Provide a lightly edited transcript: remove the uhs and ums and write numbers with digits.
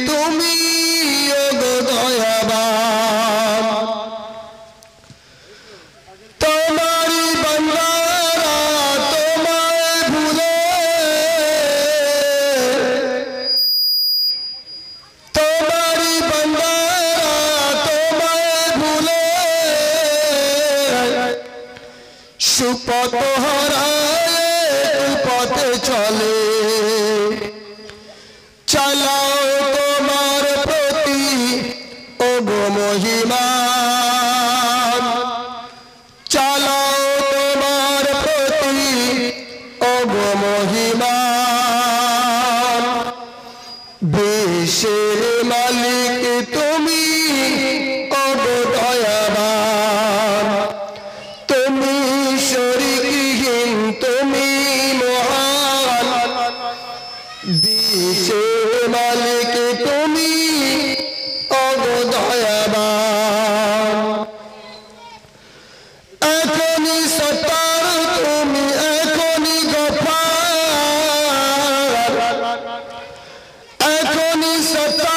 তুমি ওগো দয়াবান তোমারি বান্দারা তোমায় ভুলে তোমারি বান্দারা তোমায় ভুলে সুপথ হারায় পথে চলে চালাও তোমার প্রতি ওগো মহিমান চালাও তোমার প্রতি ওগো মহিমান বিশ্বের মালিক তুমি ওগো দয়াবান তুমি শরীকহীন তুমি মহান বিশ্বের মালিক তুমি ওগো দয়াবান এখনই সত্তার তুমি এখনই গফার এখনই সত্তার